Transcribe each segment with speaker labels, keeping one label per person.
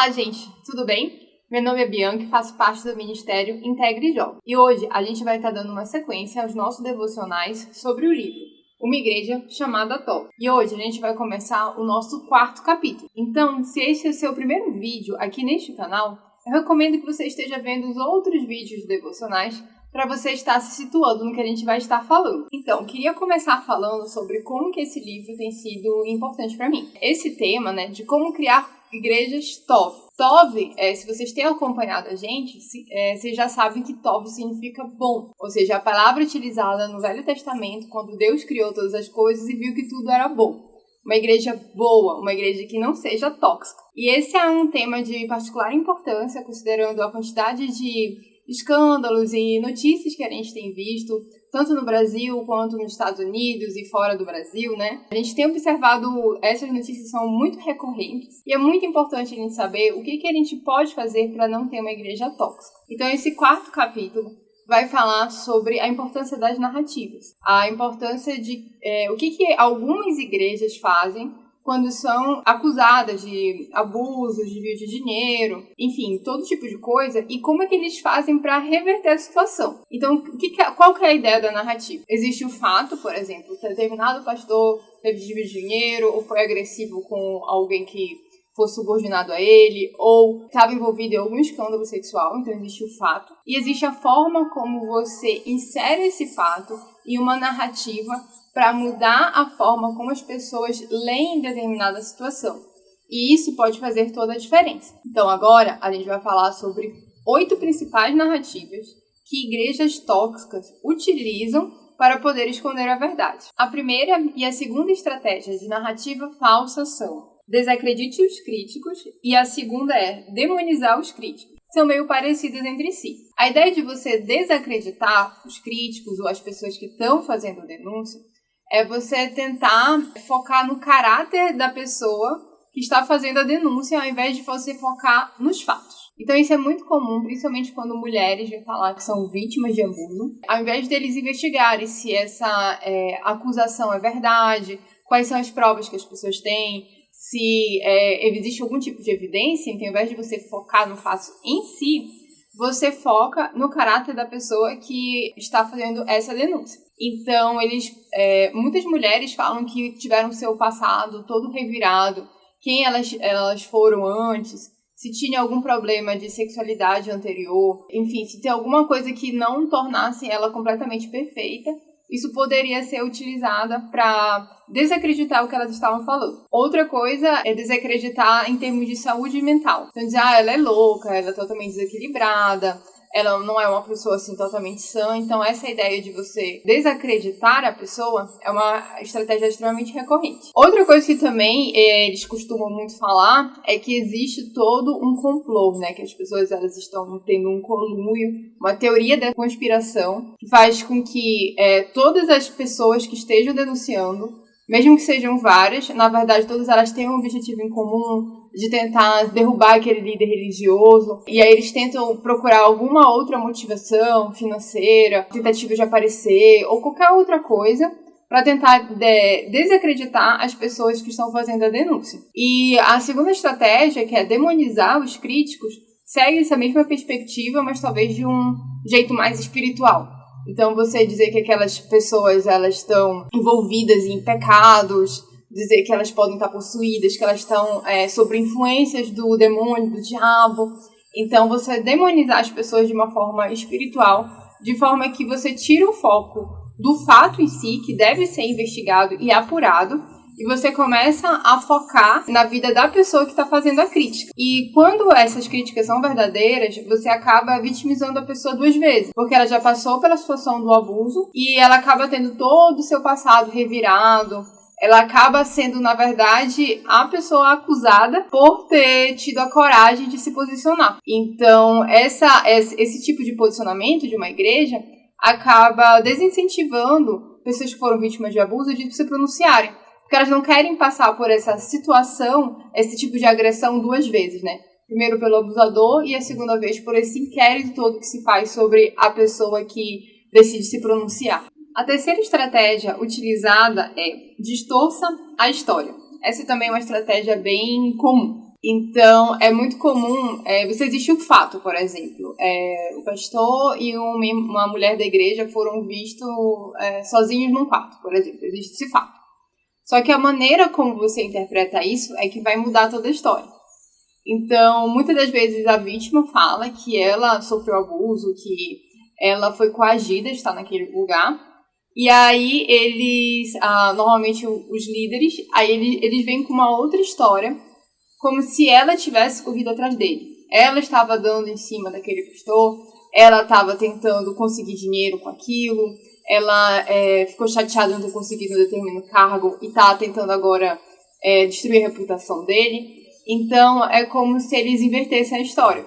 Speaker 1: Olá, gente, tudo bem? Meu nome é Bianca e faço parte do Ministério Integre e Jovem. E hoje a gente vai estar dando uma sequência aos nossos devocionais sobre o livro Uma Igreja Chamada Tov. E hoje a gente vai começar o nosso 4º capítulo. Então, se este é o seu primeiro vídeo aqui neste canal, eu recomendo que você esteja vendo os outros vídeos devocionais para você estar se situando no que a gente vai estar falando. Então, queria começar falando sobre como que esse livro tem sido importante para mim. Esse tema, de como criar igrejas Tov. Tov, se vocês têm acompanhado a gente, vocês já sabem que Tov significa bom. Ou seja, a palavra utilizada no Velho Testamento, quando Deus criou todas as coisas e viu que tudo era bom. Uma igreja boa, uma igreja que não seja tóxica. E esse é um tema de particular importância, considerando a quantidade de escândalos e notícias que a gente tem visto, tanto no Brasil quanto nos Estados Unidos e fora do Brasil, A gente tem observado, essas notícias são muito recorrentes e é muito importante a gente saber o que a gente pode fazer para não ter uma igreja tóxica. Então, esse 4º capítulo vai falar sobre a importância das narrativas, a importância de o que algumas igrejas fazem quando são acusadas de abusos, desvio de dinheiro, enfim, todo tipo de coisa, e como é que eles fazem para reverter a situação. Então, qual que é a ideia da narrativa? Existe o fato, por exemplo, determinado pastor teve desvio de dinheiro, ou foi agressivo com alguém que fosse subordinado a ele, ou estava envolvido em algum escândalo sexual, então existe o fato. E existe a forma como você insere esse fato em uma narrativa para mudar a forma como as pessoas leem determinada situação. E isso pode fazer toda a diferença. Então agora a gente vai falar sobre 8 principais narrativas que igrejas tóxicas utilizam para poder esconder a verdade. A primeira e a segunda estratégia de narrativa falsa são: desacredite os críticos, e a segunda é demonizar os críticos. São meio parecidas entre si. A ideia de você desacreditar os críticos ou as pessoas que estão fazendo denúncia é você tentar focar no caráter da pessoa que está fazendo a denúncia, ao invés de você focar nos fatos. Então isso é muito comum, principalmente quando mulheres vêm falar que são vítimas de abuso. Ao invés deles investigarem se essa acusação é verdade, quais são as provas que as pessoas têm, se existe algum tipo de evidência, então ao invés de você focar no fato em si, você foca no caráter da pessoa que está fazendo essa denúncia. Então, muitas mulheres falam que tiveram seu passado todo revirado, quem elas foram antes, se tinha algum problema de sexualidade anterior, enfim, se tem alguma coisa que não tornasse ela completamente perfeita, isso poderia ser utilizada para desacreditar o que elas estavam falando. Outra coisa é desacreditar em termos de saúde mental. Então dizer, ela é louca, ela é totalmente desequilibrada, ela não é uma pessoa assim totalmente sã. Então essa ideia de você desacreditar a pessoa é uma estratégia extremamente recorrente. Outra coisa que também eles costumam muito falar é que existe todo um complô, que as pessoas elas estão tendo um conluio, uma teoria da conspiração que faz com que todas as pessoas que estejam denunciando, mesmo que sejam várias, na verdade todas elas têm um objetivo em comum de tentar derrubar aquele líder religioso, e aí eles tentam procurar alguma outra motivação financeira, tentativa de aparecer, ou qualquer outra coisa para tentar desacreditar as pessoas que estão fazendo a denúncia. E a segunda estratégia, que é demonizar os críticos, segue essa mesma perspectiva, mas talvez de um jeito mais espiritual. Então você dizer que aquelas pessoas elas estão envolvidas em pecados, dizer que elas podem estar possuídas, que elas estão sob influências do demônio, do diabo. Então você demonizar as pessoas de uma forma espiritual, de forma que você tira o foco do fato em si, que deve ser investigado e apurado, e você começa a focar na vida da pessoa que está fazendo a crítica. E quando essas críticas são verdadeiras, você acaba vitimizando a pessoa 2 vezes. Porque ela já passou pela situação do abuso e ela acaba tendo todo o seu passado revirado. Ela acaba sendo, na verdade, a pessoa acusada por ter tido a coragem de se posicionar. Então, esse tipo de posicionamento de uma igreja acaba desincentivando pessoas que foram vítimas de abuso de se pronunciarem. Porque elas não querem passar por essa situação, esse tipo de agressão 2 vezes, Primeiro pelo abusador e a segunda vez por esse inquérito todo que se faz sobre a pessoa que decide se pronunciar. A terceira estratégia utilizada é distorça a história. Essa também é uma estratégia bem comum. Então, é muito comum, você existe o fato, por exemplo, o pastor e uma mulher da igreja foram vistos sozinhos num quarto, por exemplo, existe esse fato. Só que a maneira como você interpreta isso é que vai mudar toda a história. Então, muitas das vezes a vítima fala que ela sofreu abuso, que ela foi coagida a estar naquele lugar. E aí eles, normalmente os líderes, aí eles vêm com uma outra história, como se ela tivesse corrido atrás dele. Ela estava dando em cima daquele pastor, ela estava tentando conseguir dinheiro com aquilo, ela ficou chateada de não ter conseguido um determinado cargo e está tentando agora destruir a reputação dele. Então, é como se eles invertessem a história.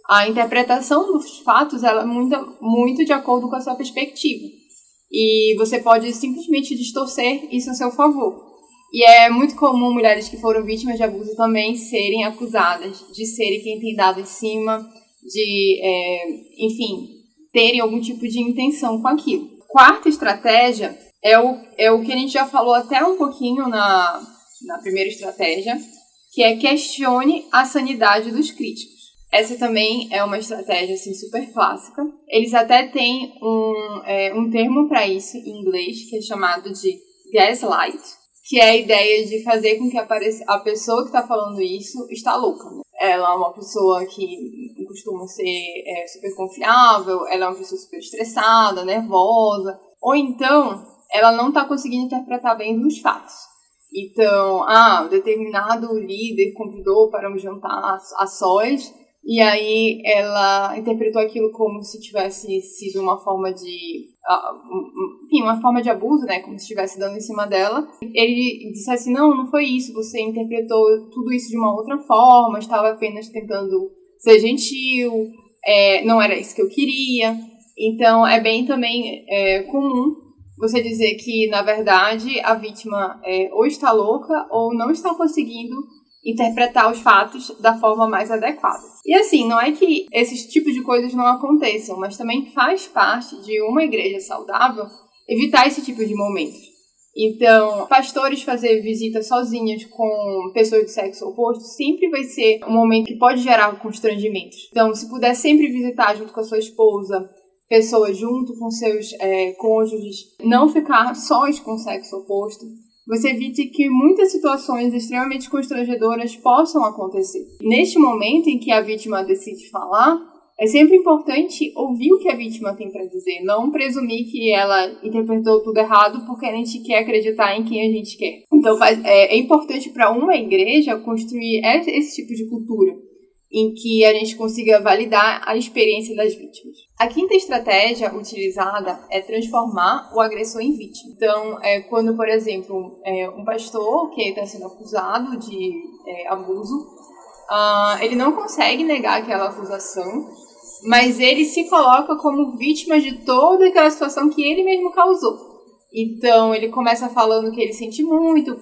Speaker 1: A interpretação dos fatos ela muda muito de acordo com a sua perspectiva. E você pode simplesmente distorcer isso a seu favor. E é muito comum mulheres que foram vítimas de abuso também serem acusadas de serem quem tem dado em cima, de, enfim, terem algum tipo de intenção com aquilo. Quarta estratégia é o que a gente já falou até um pouquinho na primeira estratégia, que é questione a sanidade dos críticos. Essa também é uma estratégia assim, super clássica. Eles até têm um termo para isso em inglês, que é chamado de gaslight, que é a ideia de fazer com que a pessoa que está falando isso está louca. Né? Ela é uma pessoa que costuma ser super confiável, ela é uma pessoa super estressada, nervosa, ou então ela não está conseguindo interpretar bem os fatos. Então, determinado líder convidou para um jantar a sós, e aí ela interpretou aquilo como se tivesse sido uma forma de uma forma de abuso, né, como se estivesse dando em cima dela. Ele disse assim, não foi isso, você interpretou tudo isso de uma outra forma, estava apenas tentando ser gentil, não era isso que eu queria. Então, é bem também comum você dizer que, na verdade, a vítima ou está louca ou não está conseguindo interpretar os fatos da forma mais adequada. E assim, não é que esses tipos de coisas não aconteçam, mas também faz parte de uma igreja saudável evitar esse tipo de momentos. Então, pastores fazer visitas sozinhas com pessoas do sexo oposto sempre vai ser um momento que pode gerar constrangimentos. Então, se puder sempre visitar junto com a sua esposa, pessoas junto com seus cônjuges, não ficar sós com o sexo oposto, você evite que muitas situações extremamente constrangedoras possam acontecer. Neste momento em que a vítima decide falar, é sempre importante ouvir o que a vítima tem para dizer, não presumir que ela interpretou tudo errado porque a gente quer acreditar em quem a gente quer. Então é importante para uma igreja construir esse tipo de cultura, em que a gente consiga validar a experiência das vítimas. A quinta estratégia utilizada é transformar o agressor em vítima. Então, quando, por exemplo, um pastor que está sendo acusado de abuso, ele não consegue negar aquela acusação, mas ele se coloca como vítima de toda aquela situação que ele mesmo causou. Então, ele começa falando que ele sente muito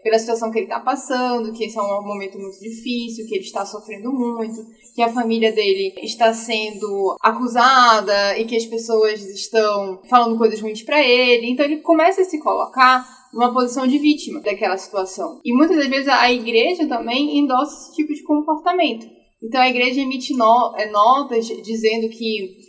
Speaker 1: pela situação que ele está passando, que esse é um momento muito difícil, que ele está sofrendo muito, que a família dele está sendo acusada e que as pessoas estão falando coisas ruins para ele. Então, ele começa a se colocar numa posição de vítima daquela situação. E muitas das vezes a igreja também endossa esse tipo de comportamento. Então, a igreja emite notas dizendo que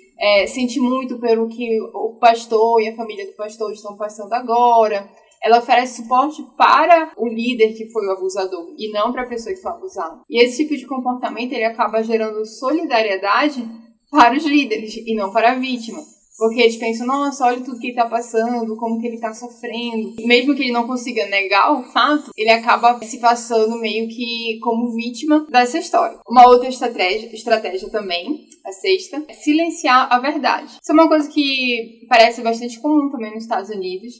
Speaker 1: sente muito pelo que o pastor e a família do pastor estão passando agora. Ela oferece suporte para o líder que foi o abusador e não para a pessoa que foi abusada. E esse tipo de comportamento ele acaba gerando solidariedade para os líderes e não para a vítima. Porque eles pensam, nossa, olha tudo que ele está passando, como que ele está sofrendo. E mesmo que ele não consiga negar o fato, ele acaba se passando meio que como vítima dessa história. Uma outra estratégia também, a sexta, é silenciar a verdade. Isso é uma coisa que parece bastante comum também nos Estados Unidos,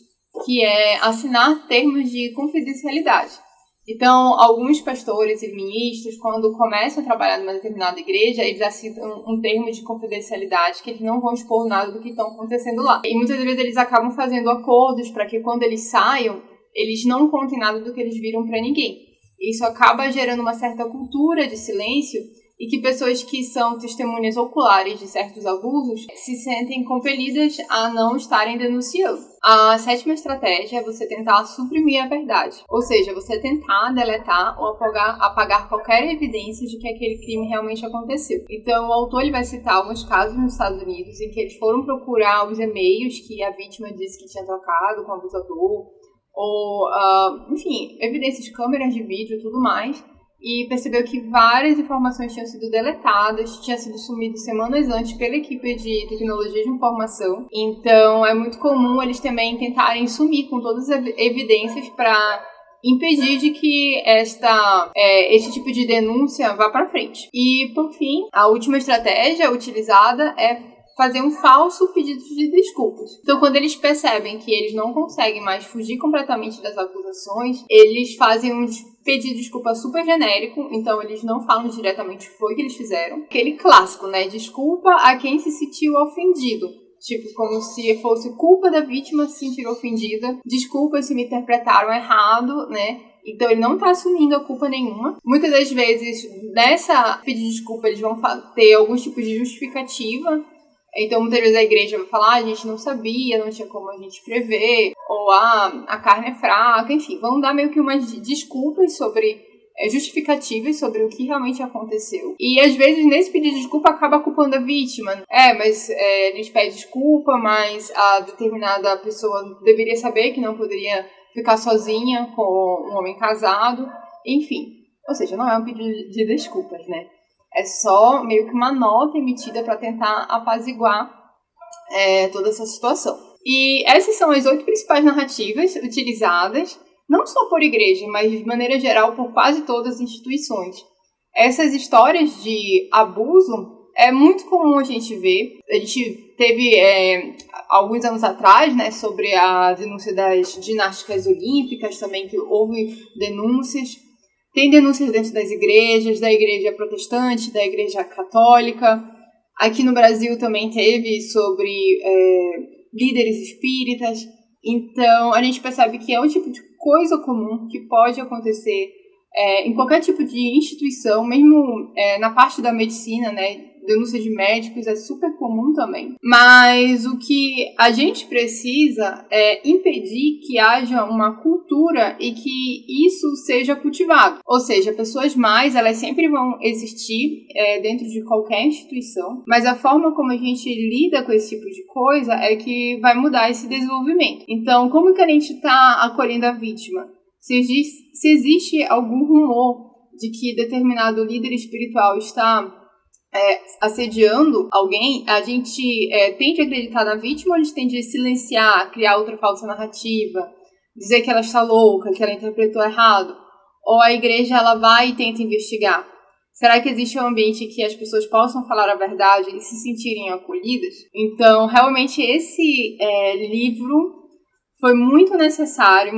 Speaker 1: que é assinar termos de confidencialidade. Então, alguns pastores e ministros, quando começam a trabalhar numa determinada igreja, eles assinam um termo de confidencialidade que eles não vão expor nada do que estão acontecendo lá. E muitas vezes eles acabam fazendo acordos para que quando eles saiam, eles não contem nada do que eles viram para ninguém. Isso acaba gerando uma certa cultura de silêncio e que pessoas que são testemunhas oculares de certos abusos se sentem compelidas a não estarem denunciando. A 7ª estratégia é você tentar suprimir a verdade, ou seja, você tentar deletar ou apagar qualquer evidência de que aquele crime realmente aconteceu. Então, o autor ele vai citar alguns casos nos Estados Unidos em que eles foram procurar os e-mails que a vítima disse que tinha trocado com o abusador, ou, enfim, evidências de câmeras de vídeo e tudo mais, e percebeu que várias informações tinham sido deletadas, tinham sido sumidas semanas antes pela equipe de tecnologia de informação. Então, é muito comum eles também tentarem sumir com todas as evidências para impedir de que esse tipo de denúncia vá para frente. E, por fim, a última estratégia utilizada é fazer um falso pedido de desculpas. Então, quando eles percebem que eles não conseguem mais fugir completamente das acusações, eles fazem um pedido de desculpa super genérico, então eles não falam diretamente o que foi que eles fizeram. Aquele clássico, né? Desculpa a quem se sentiu ofendido. Tipo, como se fosse culpa da vítima se sentir ofendida. Desculpa se me interpretaram errado, né? Então, ele não tá assumindo a culpa nenhuma. Muitas das vezes, nessa pedido de desculpa, eles vão ter alguns tipos de justificativa. Então, muitas vezes a igreja vai falar, a gente não sabia, não tinha como a gente prever, ou a carne é fraca, enfim, vão dar meio que umas desculpas justificativas sobre o que realmente aconteceu. E, às vezes, nesse pedido de desculpa, acaba culpando a vítima. Mas eles pedem desculpa, mas a determinada pessoa deveria saber que não poderia ficar sozinha com um homem casado, enfim. Ou seja, não é um pedido de desculpas, né? É só meio que uma nota emitida para tentar apaziguar toda essa situação. E essas são as 8 principais narrativas utilizadas, não só por igreja, mas de maneira geral por quase todas as instituições. Essas histórias de abuso é muito comum a gente ver. A gente teve, alguns anos atrás, né, sobre a denúncia das ginásticas olímpicas também, que houve denúncias. Tem denúncias dentro das igrejas, da igreja protestante, da igreja católica. Aqui no Brasil também teve sobre líderes espíritas. Então, a gente percebe que é um tipo de coisa comum que pode acontecer em qualquer tipo de instituição, mesmo na parte da medicina, né? Denúncias de médicos é super comum também. Mas o que a gente precisa é impedir que haja uma cultura e que isso seja cultivado. Ou seja, pessoas más, elas sempre vão existir dentro de qualquer instituição, mas a forma como a gente lida com esse tipo de coisa é que vai mudar esse desenvolvimento. Então, como que a gente está acolhendo a vítima? Se existe algum rumor de que determinado líder espiritual está assediando alguém, a gente tende a acreditar na vítima ou a gente tende a silenciar, criar outra falsa narrativa, dizer que ela está louca, que ela interpretou errado? Ou a igreja ela vai e tenta investigar? Será que existe um ambiente que as pessoas possam falar a verdade e se sentirem acolhidas? Então, realmente, esse livro foi muito necessário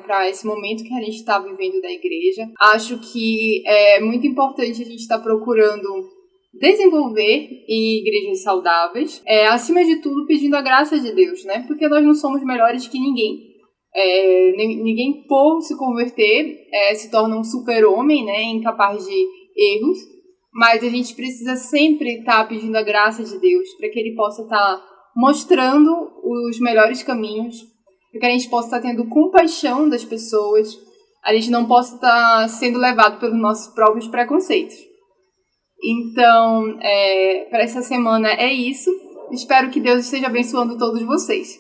Speaker 1: para esse momento que a gente está vivendo da igreja. Acho que é muito importante a gente estar procurando desenvolver igrejas saudáveis, acima de tudo pedindo a graça de Deus, né? Porque nós não somos melhores que ninguém. Ninguém por se converter se torna um super-homem, né? Incapaz de erros, mas a gente precisa sempre estar pedindo a graça de Deus para que Ele possa estar mostrando os melhores caminhos, para que a gente possa estar tendo compaixão das pessoas, a gente não possa estar sendo levado pelos nossos próprios preconceitos. Então, para essa semana é isso. Espero que Deus esteja abençoando todos vocês.